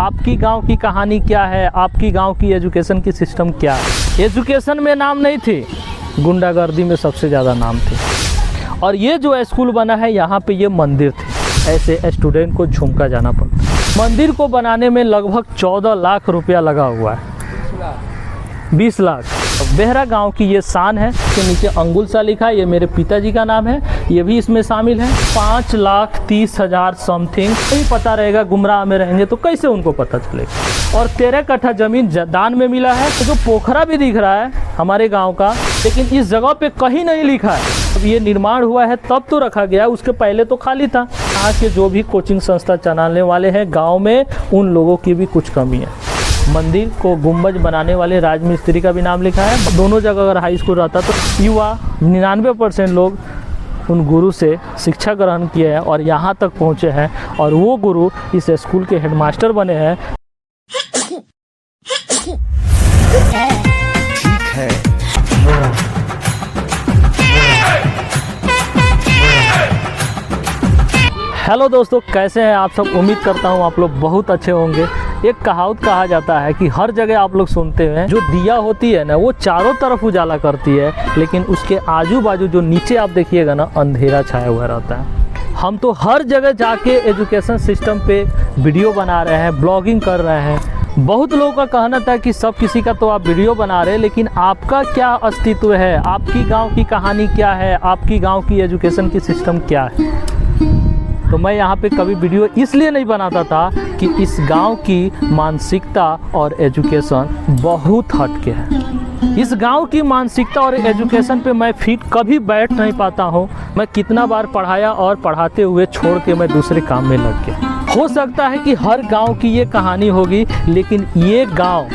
आपकी गांव की कहानी क्या है, आपकी गांव की एजुकेशन की सिस्टम क्या है। एजुकेशन में नाम नहीं थी, गुंडागर्दी में सबसे ज़्यादा नाम थी। और ये जो स्कूल बना है यहाँ पे ये मंदिर थे, ऐसे स्टूडेंट को झुमका जाना पड़ता। मंदिर को बनाने में लगभग 14 लाख रुपया लगा हुआ है, 20 लाख। बेहरा गांव की ये शान है। इसके नीचे अंगुलसा लिखा है, ये मेरे पिताजी का नाम है, ये भी इसमें शामिल है। 5,30,000 समथिंग। नहीं पता रहेगा, गुमराह में रहेंगे तो कैसे उनको पता चलेगा। और 13 कट्ठा जमीन दान में मिला है। तो जो पोखरा भी दिख रहा है हमारे गांव का, लेकिन इस जगह पे कहीं नहीं लिखा है। अब ये निर्माण हुआ है तब तो रखा गया, उसके पहले तो खाली था। यहाँ के जो भी कोचिंग संस्था चलाने वाले हैं गाँव में, उन लोगों की भी कुछ कमी है। मंदिर को गुंबज बनाने वाले राजमिस्त्री का भी नाम लिखा है। दोनों जगह अगर हाई स्कूल रहता तो युवा 99% लोग उन गुरु से शिक्षा ग्रहण किए हैं और यहाँ तक पहुँचे हैं, और वो गुरु इस स्कूल के हेडमास्टर बने हैं। ठीक है। हेलो दोस्तों, कैसे हैं आप सब। उम्मीद करता हूँ आप लोग बहुत अच्छे होंगे। एक कहावत कहा जाता है कि हर जगह आप लोग सुनते हैं, जो दिया होती है ना वो चारों तरफ उजाला करती है, लेकिन उसके आजू बाजू जो नीचे आप देखिएगा ना, अंधेरा छाया हुआ रहता है। हम तो हर जगह जाके एजुकेशन सिस्टम पे वीडियो बना रहे हैं, ब्लॉगिंग कर रहे हैं। बहुत लोगों का कहना था कि सब किसी का तो आप वीडियो बना रहे हैं, लेकिन आपका क्या अस्तित्व है, आपकी गाँव की कहानी क्या है, आपकी गाँव की एजुकेशन की सिस्टम क्या है। तो मैं यहाँ पे कभी वीडियो इसलिए नहीं बनाता था कि इस गांव की मानसिकता और एजुकेशन बहुत हटके है। इस गांव की मानसिकता और एजुकेशन पे मैं फिट कभी बैठ नहीं पाता हूँ। मैं कितना बार पढ़ाया और पढ़ाते हुए छोड़ के मैं दूसरे काम में लग गया। हो सकता है कि हर गांव की ये कहानी होगी, लेकिन ये गांव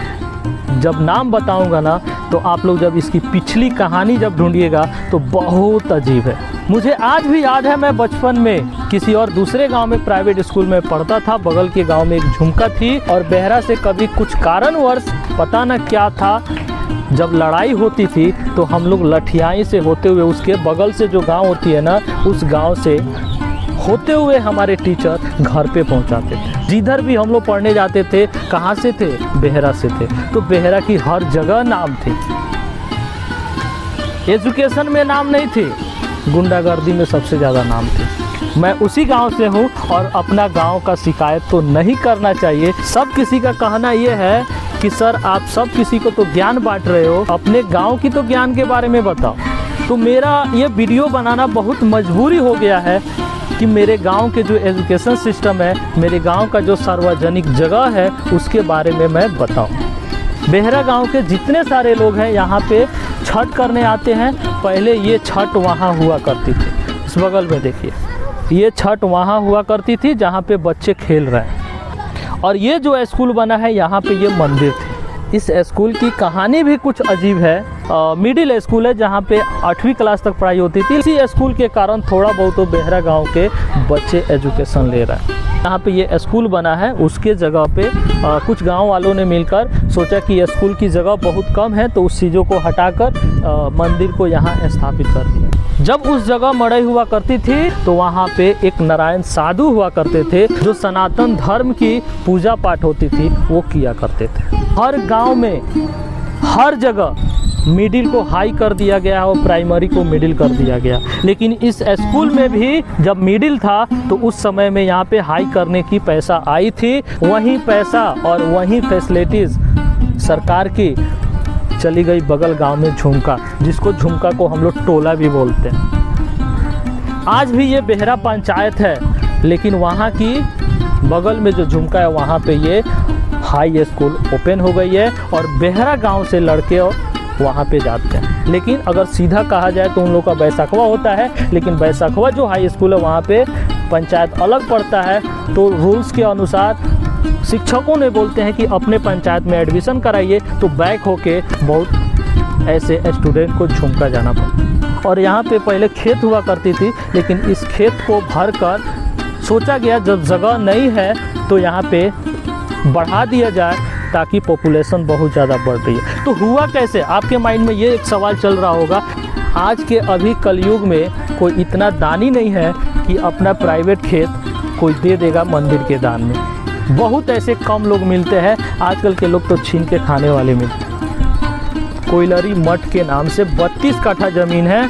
जब नाम बताऊंगा ना, तो आप लोग जब इसकी पिछली कहानी जब ढूंढिएगा तो बहुत अजीब है। मुझे आज भी याद है, मैं बचपन में किसी और दूसरे गांव में प्राइवेट स्कूल में पढ़ता था। बगल के गांव में एक झुमका थी, और बेहरा से कभी कुछ कारणवश पता न क्या था, जब लड़ाई होती थी तो हम लोग लठियाई से होते हुए उसके बगल से जो गाँव होती है ना, उस गाँव से होते हुए हमारे टीचर घर पे पहुंचाते थे। जिधर भी हम लोग पढ़ने जाते थे, कहाँ से थे, बेहरा से थे। तो बेहरा की हर जगह नाम थी। एजुकेशन में नाम नहीं थी, गुंडागर्दी में सबसे ज़्यादा नाम थी। मैं उसी गांव से हूं और अपना गांव का शिकायत तो नहीं करना चाहिए। सब किसी का कहना ये है कि सर आप सब किसी को तो ज्ञान बांट रहे हो, अपने गांव की तो ज्ञान के बारे में बताओ। तो मेरा ये वीडियो बनाना बहुत मजबूरी हो गया है कि मेरे गांव के जो एजुकेशन सिस्टम है, मेरे गांव का जो सार्वजनिक जगह है, उसके बारे में मैं बताऊं। बेहरा गांव के जितने सारे लोग हैं यहाँ पे छठ करने आते हैं। पहले ये छठ वहाँ हुआ करती थी, इस बगल में देखिए, ये छठ वहाँ हुआ करती थी जहाँ पे बच्चे खेल रहे हैं। और ये जो स्कूल बना है यहाँ पे ये मंदिर थी। इस स्कूल की कहानी भी कुछ अजीब है। मिडिल स्कूल है जहाँ पे 8वीं क्लास तक पढ़ाई होती थी। इसी स्कूल के कारण थोड़ा बहुत तो बेहरा गांव के बच्चे एजुकेशन ले रहे हैं। यहाँ पे ये स्कूल बना है, उसके जगह पे कुछ गांव वालों ने मिलकर सोचा कि स्कूल की जगह बहुत कम है, तो उस चीज़ों को हटाकर मंदिर को यहाँ स्थापित कर दिया। जब उस जगह मड़ई हुआ करती थी तो वहाँ पे एक नारायण साधु हुआ करते थे, जो सनातन धर्म की पूजा पाठ होती थी वो किया करते थे। हर गांव में हर जगह मिडिल को हाई कर दिया गया और प्राइमरी को मिडिल कर दिया गया। लेकिन इस स्कूल में भी जब मिडिल था तो उस समय में यहाँ पे हाई करने की पैसा आई थी। वहीं पैसा और वहीं फैसिलिटीज़ सरकार की चली गई बगल गांव में झुमका, जिसको झुमका को हम लोग टोला भी बोलते हैं। आज भी ये बेहरा पंचायत है, लेकिन वहाँ की बगल में जो झुमका है वहाँ पे ये हाई स्कूल ओपन हो गई है, और बेहरा गांव से लड़के वहाँ पे जाते हैं। लेकिन अगर सीधा कहा जाए तो उन लोगों का बैसाखवा होता है, लेकिन बैसाखवा जो हाई स्कूल है वहाँ पे पंचायत अलग पड़ता है। तो रूल्स के अनुसार शिक्षकों ने बोलते हैं कि अपने पंचायत में एडमिशन कराइए, तो बैक होके बहुत ऐसे स्टूडेंट को झुमका जाना पड़ता। और यहाँ पे पहले खेत हुआ करती थी, लेकिन इस खेत को भर कर सोचा गया जब जगह नहीं है तो यहाँ पे बढ़ा दिया जाए, ताकि पॉपुलेशन बहुत ज़्यादा बढ़ रही है। तो हुआ कैसे, आपके माइंड में ये एक सवाल चल रहा होगा। आज के अभी कलयुग में कोई इतना दानी नहीं है कि अपना प्राइवेट खेत कोई दे देगा मंदिर के दान में। बहुत ऐसे कम लोग मिलते हैं, आजकल के लोग तो छीन के खाने वाले मिलते हैं। कोयलरी मठ के नाम से 32 कट्ठा ज़मीन है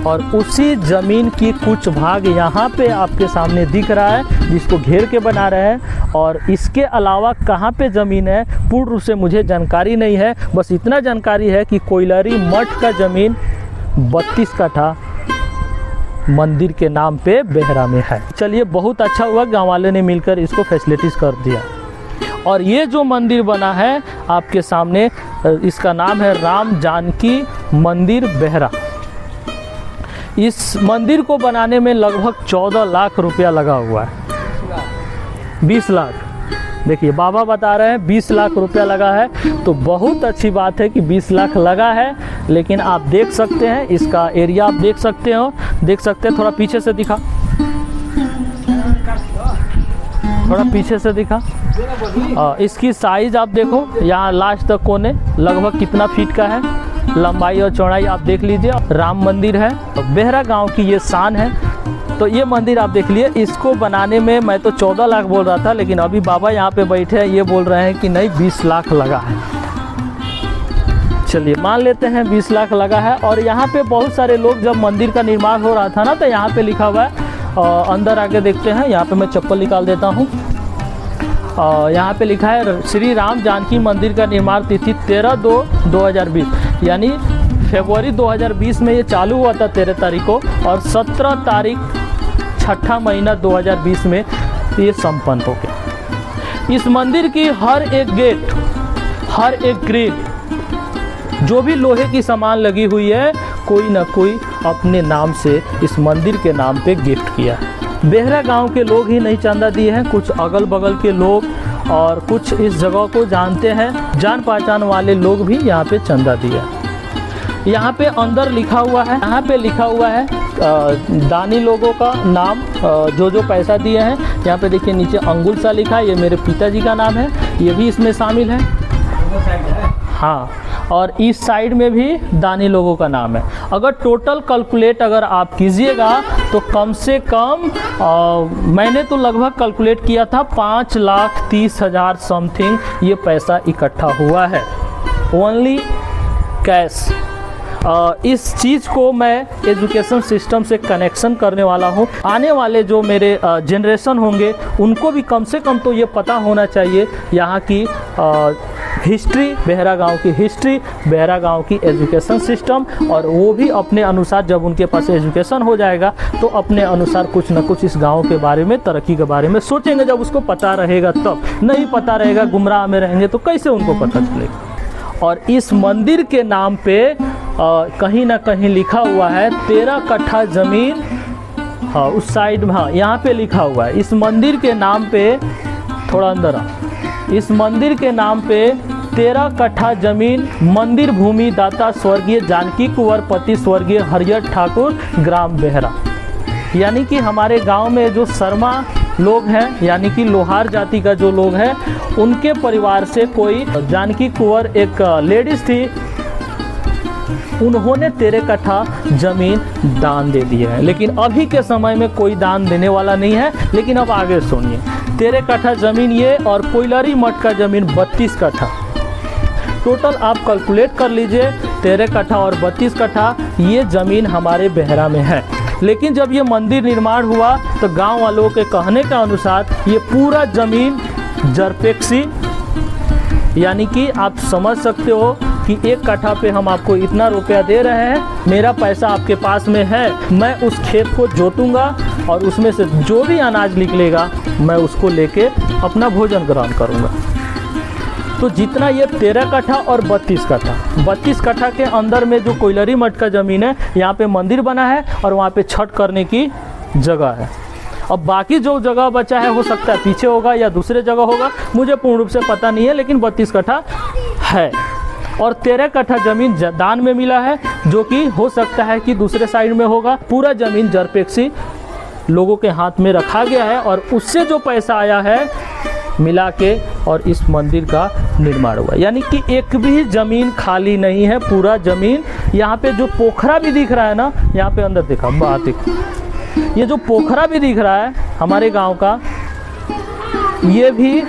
और उसी ज़मीन की कुछ भाग यहाँ पे आपके सामने दिख रहा है जिसको घेर के बना रहे हैं। और इसके अलावा कहाँ पे ज़मीन है पूर्ण रूप से मुझे जानकारी नहीं है, बस इतना जानकारी है कि कोयलरी मठ का ज़मीन 32 कट्ठा मंदिर के नाम पे बेहरा में है। चलिए, बहुत अच्छा हुआ गांव वाले ने मिलकर इसको फैसिलिटीज़ कर दिया। और ये जो मंदिर बना है आपके सामने, इसका नाम है राम जानकी मंदिर बेहरा। इस मंदिर को बनाने में लगभग 14 लाख रुपया लगा हुआ है। 20 लाख, देखिए बाबा बता रहे हैं 20 लाख रुपया लगा है, तो बहुत अच्छी बात है कि 20 लाख लगा है। लेकिन आप देख सकते हैं इसका एरिया, आप देख सकते हैं, थोड़ा पीछे से दिखा, थोड़ा पीछे से दिखा। इसकी साइज़ आप देखो, यहाँ लास्ट तक कोने लगभग कितना फीट का है, लंबाई और चौड़ाई आप देख लीजिए। राम मंदिर है, बेहरा गांव की ये शान है। तो ये मंदिर आप देख लिए, इसको बनाने में मैं तो 14 लाख बोल रहा था, लेकिन अभी बाबा यहाँ पे बैठे हैं, ये बोल रहे हैं कि नहीं 20 लाख लगा है। चलिए मान लेते हैं 20 लाख लगा है। और यहाँ पे बहुत सारे लोग, जब मंदिर का निर्माण हो रहा था ना, तो यहाँ पे लिखा हुआ है, अंदर आके देखते हैं। यहाँ पे मैं चप्पल निकाल देता हूँ। यहाँ पे लिखा है श्री राम जानकी मंदिर का निर्माण तिथि 13/2/2020, यानी फरवरी 2020 में ये चालू हुआ था 13 तारीख को, और 17 तारीख 6ठा महीना 2020 में ये संपन्न हो गया। इस मंदिर की हर एक गेट, हर एक ग्रिल, जो भी लोहे की सामान लगी हुई है, कोई ना कोई अपने नाम से इस मंदिर के नाम पे गिफ्ट किया है। बेहरा गांव के लोग ही नहीं चंदा दिए हैं, कुछ अगल बगल के लोग और कुछ इस जगह को जानते हैं, जान पहचान वाले लोग भी यहाँ पे चंदा दिया। यहाँ पे अंदर लिखा हुआ है, यहाँ पे लिखा हुआ है दानी लोगों का नाम, जो पैसा दिए हैं। यहाँ पे देखिए नीचे अंगुल सा लिखा है, ये मेरे पिताजी का नाम है, ये भी इसमें शामिल है। हाँ, और इस साइड में भी दानी लोगों का नाम है। अगर टोटल कैलकुलेट अगर आप कीजिएगा तो कम से कम मैंने तो लगभग कैलकुलेट किया था 5,30,000 समथिंग ये पैसा इकट्ठा हुआ है, ओनली कैश। इस चीज़ को मैं एजुकेशन सिस्टम से कनेक्शन करने वाला हूँ। आने वाले जो मेरे जनरेशन होंगे उनको भी कम से कम तो ये पता होना चाहिए यहाँ की हिस्ट्री, बेहरा गांव की हिस्ट्री, बेहरा गांव की एजुकेशन सिस्टम। और वो भी अपने अनुसार, जब उनके पास एजुकेशन हो जाएगा तो अपने अनुसार कुछ न कुछ इस गांव के बारे में, तरक्की के बारे में सोचेंगे। जब उसको पता रहेगा तब, नहीं पता रहेगा, गुमराह में रहेंगे तो कैसे उनको पता चलेगा। और इस मंदिर के नाम पे कहीं ना कहीं लिखा हुआ है 13 कट्ठा ज़मीन। हाँ, उस साइड में, हाँ यहाँ पे लिखा हुआ है इस मंदिर के नाम पे, थोड़ा अंदर आ, इस मंदिर के नाम पे 13 कट्ठा ज़मीन मंदिर भूमि दाता स्वर्गीय जानकी कुंवर पति स्वर्गीय हरिहर ठाकुर ग्राम बेहरा। यानी कि हमारे गांव में जो शर्मा लोग हैं, यानी कि लोहार जाति का जो लोग हैं, उनके परिवार से कोई जानकी कुंवर एक लेडीज थी, उन्होंने 13 कट्ठा ज़मीन दान दे दी है। लेकिन अभी के समय में कोई दान देने वाला नहीं है। लेकिन अब आगे सुनिए, 13 कट्ठा ज़मीन ये, और कोयलरी मठ का ज़मीन 32 कट्ठा। टोटल आप कैलकुलेट कर लीजिए, 13 कट्ठा और 32 कट्ठा ये ज़मीन हमारे बेहरा में है। लेकिन जब ये मंदिर निर्माण हुआ तो गांव वालों के कहने के अनुसार ये पूरा ज़मीन जरपेक्सी, यानी कि आप समझ सकते हो कि 1 कट्ठा पे हम आपको इतना रुपया दे रहे हैं, मेरा पैसा आपके पास में है, मैं उस खेत को जोतूंगा और उसमें से जो भी अनाज निकलेगा मैं उसको लेके अपना भोजन ग्रहण करूंगा। तो जितना ये 13 कट्ठा और 32 कट्ठा, 32 कट्ठा के अंदर में जो कोयलरी मठ का ज़मीन है, यहाँ पे मंदिर बना है और वहाँ पे छठ करने की जगह है। अब बाकी जो जगह बचा है हो सकता है पीछे होगा या दूसरे जगह होगा, मुझे पूर्ण रूप से पता नहीं है, लेकिन 32 कट्ठा है। और 13 कट्ठा ज़मीन दान में मिला है, जो कि हो सकता है कि दूसरे साइड में होगा। पूरा ज़मीन जरपेक्सी लोगों के हाथ में रखा गया है और उससे जो पैसा आया है मिला के और इस मंदिर का निर्माण हुआ। यानी कि एक भी ज़मीन खाली नहीं है, पूरा ज़मीन। यहाँ पे जो पोखरा भी दिख रहा है ना, यहाँ पे अंदर देखा बात देखो, ये जो पोखरा भी दिख रहा है हमारे गांव का, ये भी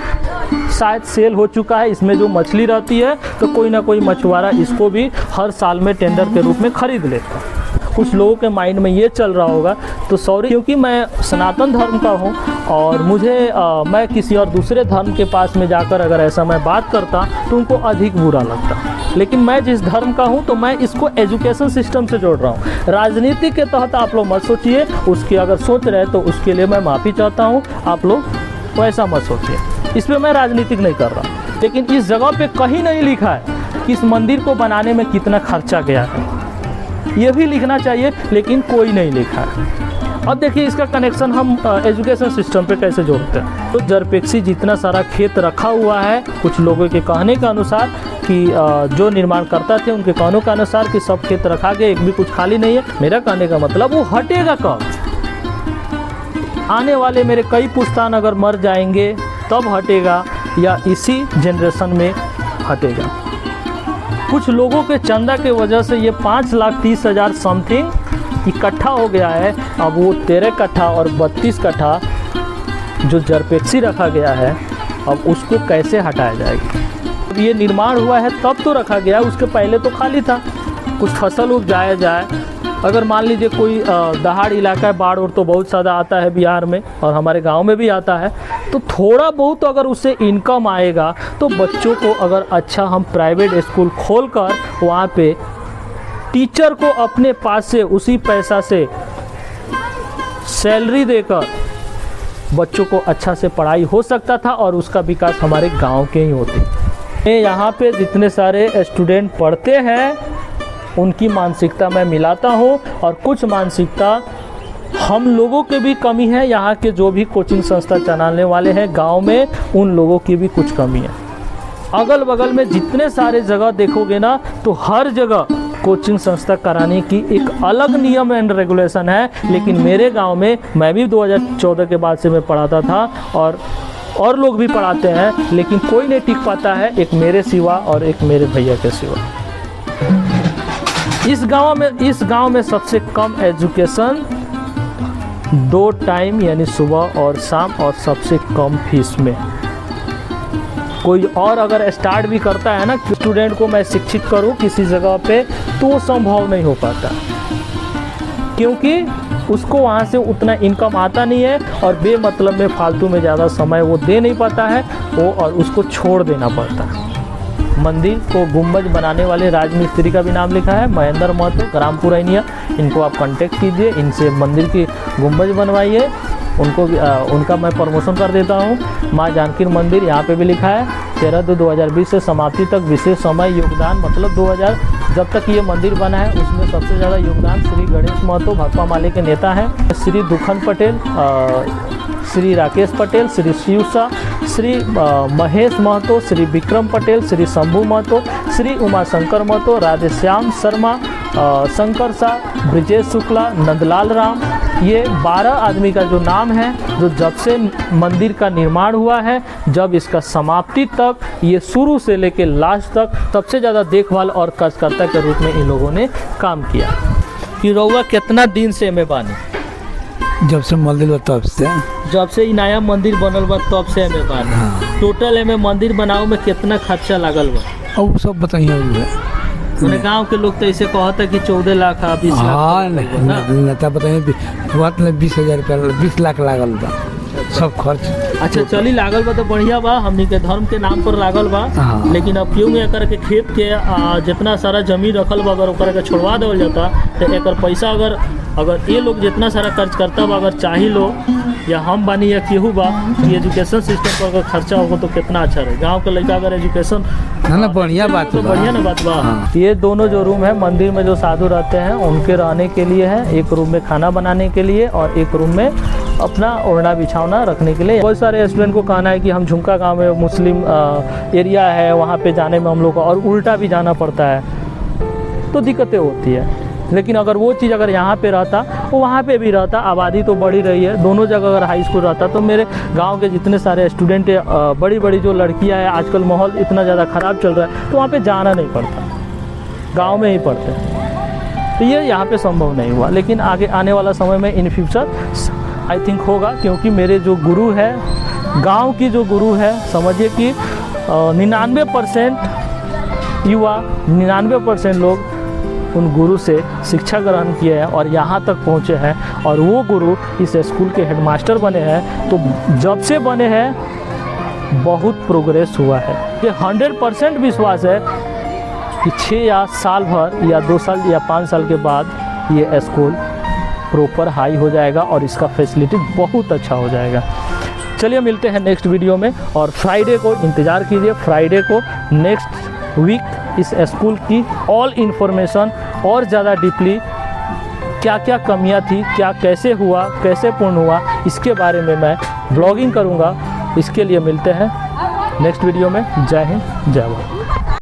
शायद सेल हो चुका है। इसमें जो मछली रहती है तो कोई ना कोई मछुआरा इसको भी हर साल में टेंडर के रूप में खरीद लेता है। कुछ लोगों के माइंड में ये चल रहा होगा, तो सॉरी, क्योंकि मैं सनातन धर्म का हूँ और मुझे मैं किसी और दूसरे धर्म के पास में जाकर अगर ऐसा मैं बात करता तो उनको अधिक बुरा लगता। लेकिन मैं जिस धर्म का हूँ तो मैं इसको एजुकेशन सिस्टम से जोड़ रहा हूँ। राजनीति के तहत आप लोग मत सोचिए, उसकी अगर सोच रहे तो उसके लिए मैं माफ़ी चाहता हूँ। आप लोग वैसा मत सोचिए, इस पर मैं राजनीतिक नहीं कर रहा। लेकिन इस जगह पे कहीं नहीं लिखा है कि इस मंदिर को बनाने में कितना खर्चा गया है, ये भी लिखना चाहिए, लेकिन कोई नहीं लिखा है। अब देखिए इसका कनेक्शन हम एजुकेशन सिस्टम पे कैसे जोड़ते हैं। तो जरपेक्सी जितना सारा खेत रखा हुआ है, कुछ लोगों के कहने के अनुसार कि जो निर्माण करता थे उनके कहनों के अनुसार कि सब खेत रखा गया, एक भी कुछ खाली नहीं है। मेरा कहने का मतलब वो हटेगा कब? आने वाले मेरे कई पुस्तान अगर मर जाएंगे तब हटेगा, या इसी जनरेशन में हटेगा। कुछ लोगों के चंदा के वजह से ये 5,30,000 समथिंग इकट्ठा हो गया है। अब वो 13 कट्ठा और 32 कट्ठा जो जरपेक्सी रखा गया है, अब उसको कैसे हटाया जाएगा? अब ये निर्माण हुआ है तब तो रखा गया, उसके पहले तो खाली था। कुछ फसल उगाया जाए, अगर मान लीजिए कोई दहाड़ इलाका है, बाढ़ और तो बहुत ज़्यादा आता है बिहार में और हमारे गांव में भी आता है, तो थोड़ा बहुत अगर उससे इनकम आएगा तो बच्चों को अगर अच्छा हम प्राइवेट स्कूल खोलकर वहाँ पे टीचर को अपने पास से उसी पैसा से सैलरी देकर बच्चों को अच्छा से पढ़ाई हो सकता था और उसका विकास हमारे गांव के ही होते। यहाँ पे जितने सारे स्टूडेंट पढ़ते हैं उनकी मानसिकता मैं मिलाता हूँ, और कुछ मानसिकता हम लोगों के भी कमी है। यहाँ के जो भी कोचिंग संस्था चलाने वाले हैं गांव में, उन लोगों की भी कुछ कमी है। अगल बगल में जितने सारे जगह देखोगे ना, तो हर जगह कोचिंग संस्था कराने की एक अलग नियम एंड रेगुलेशन है। लेकिन मेरे गांव में, मैं भी 2014 के बाद से मैं पढ़ाता था और लोग भी पढ़ाते हैं, लेकिन कोई नहीं टिक पाता है, एक मेरे सिवा और एक मेरे भैया के सिवा। इस गांव में सबसे कम एजुकेशन 2 टाइम यानी सुबह और शाम, और सबसे कम फीस में। कोई और अगर स्टार्ट भी करता है ना, स्टूडेंट को मैं शिक्षित करूं किसी जगह पे, तो संभव नहीं हो पाता, क्योंकि उसको वहाँ से उतना इनकम आता नहीं है और बेमतलब में फालतू में ज़्यादा समय वो दे नहीं पाता है वो, और उसको छोड़ देना पड़ता है। मंदिर को गुंबज बनाने वाले राजमिस्त्री का भी नाम लिखा है, महेंद्र महतो, ग्राम पुरैनिया। इनको आप कांटेक्ट कीजिए, इनसे मंदिर की गुंबज बनवाइए, उनको भी उनका मैं प्रमोशन कर देता हूँ। माँ जानकी मंदिर यहाँ पे भी लिखा है 13/2/2020 से समाप्ति तक विशेष समय योगदान, मतलब 2000 जब तक ये मंदिर बना है उसमें सबसे ज़्यादा योगदान श्री गणेश महतो भाकपा माले के नेता हैं, श्री दुखन पटेल, श्री राकेश पटेल, श्री शिव शाह, श्री महेश महतो, श्री विक्रम पटेल, श्री शंभू महतो, श्री उमाशंकर महतो, राधेश्याम शर्मा, शंकर शाह, ब्रिजेश शुक्ला, नंदलाल राम। ये 12 आदमी का जो नाम है, जो जब से मंदिर का निर्माण हुआ है, जब इसका समाप्ति तक, ये शुरू से लेके लास्ट तक सबसे ज़्यादा देखभाल और कार्यकर्ता के रूप में इन लोगों ने काम किया। कि रउआ कितना दिन से एमे बानी? जब से मंदिर बा तब से। जब से नया मंदिर बनल बा तब से एमे बानी। हाँ। टोटल एमे मंदिर बनाओ में कितना खर्चा लागल बा? अब सब बताइए। मैंने गांव के लोग तो ऐसे कहता कि 14 लाख 20 लाख। हाँ, नेता बताइए 20,000 रुपया 20 लाख लागल बा सब खर्च। अच्छा चली लागल बा तो बढ़िया बा, हमनी के धर्म के नाम पर लागल बा। हाँ। लेकिन अब क्यों एकर के खेत के जितना सारा जमीन रखल बा, अगर ओकर के छोड़वा देवल जाता तो एकर पैसा अगर ये लोग जितना सारा खर्च करता बा, अगर चाही लो या हम बानी या केहू बा कि एजुकेशन सिस्टम पर अगर खर्चा होगा तो कितना अच्छा रहे। गांव के लड़का अगर एजुकेशन ना बढ़िया बात तो बढ़िया ना बात बा। हाँ। ये दोनों जो रूम है मंदिर में जो साधु रहते हैं उनके रहने के लिए है। एक रूम में खाना बनाने के लिए और एक रूम में अपना ओढ़ना बिछावना रखने के लिए। बहुत सारे स्टूडेंट को कहना है कि हम झुमका गांव में मुस्लिम एरिया है, वहाँ पे जाने में हम लोग को और उल्टा भी जाना पड़ता है, तो दिक्कतें होती है। लेकिन अगर वो चीज़ अगर यहाँ पे रहता वो वहाँ पे भी रहता, आबादी तो बढ़ी रही है, दोनों जगह अगर हाई स्कूल रहता तो मेरे गांव के जितने सारे स्टूडेंट बड़ी बड़ी जो लड़कियाँ हैं, आजकल माहौल इतना ज़्यादा ख़राब चल रहा है तो वहाँ पे जाना नहीं पड़ता, गांव में ही पढ़ते हैं। तो ये यहाँ पे संभव नहीं हुआ, लेकिन आगे आने वाला समय में इन फ्यूचर आई थिंक होगा, क्योंकि मेरे जो गुरु है गांव की जो गुरु है, समझिए कि 99% युवा, 99% लोग उन गुरु से शिक्षा ग्रहण किए हैं और यहाँ तक पहुँचे हैं। और वो गुरु इस स्कूल के हेडमास्टर बने हैं। तो जब से बने हैं बहुत प्रोग्रेस हुआ है। ये 100% विश्वास है कि 6 या साल भर या 2 साल या 5 साल के बाद ये स्कूल प्रॉपर हाई हो जाएगा और इसका फैसिलिटी बहुत अच्छा हो जाएगा। चलिए मिलते हैं नेक्स्ट वीडियो में, और फ्राइडे को इंतज़ार कीजिए। फ्राइडे को नेक्स्ट वीक इस स्कूल की ऑल इन्फॉर्मेशन और ज़्यादा डीपली क्या क्या कमियां थी, क्या कैसे हुआ, कैसे पूर्ण हुआ, इसके बारे में मैं ब्लॉगिंग करूंगा। इसके लिए मिलते हैं नेक्स्ट वीडियो में। जय हिंद, जय भारत।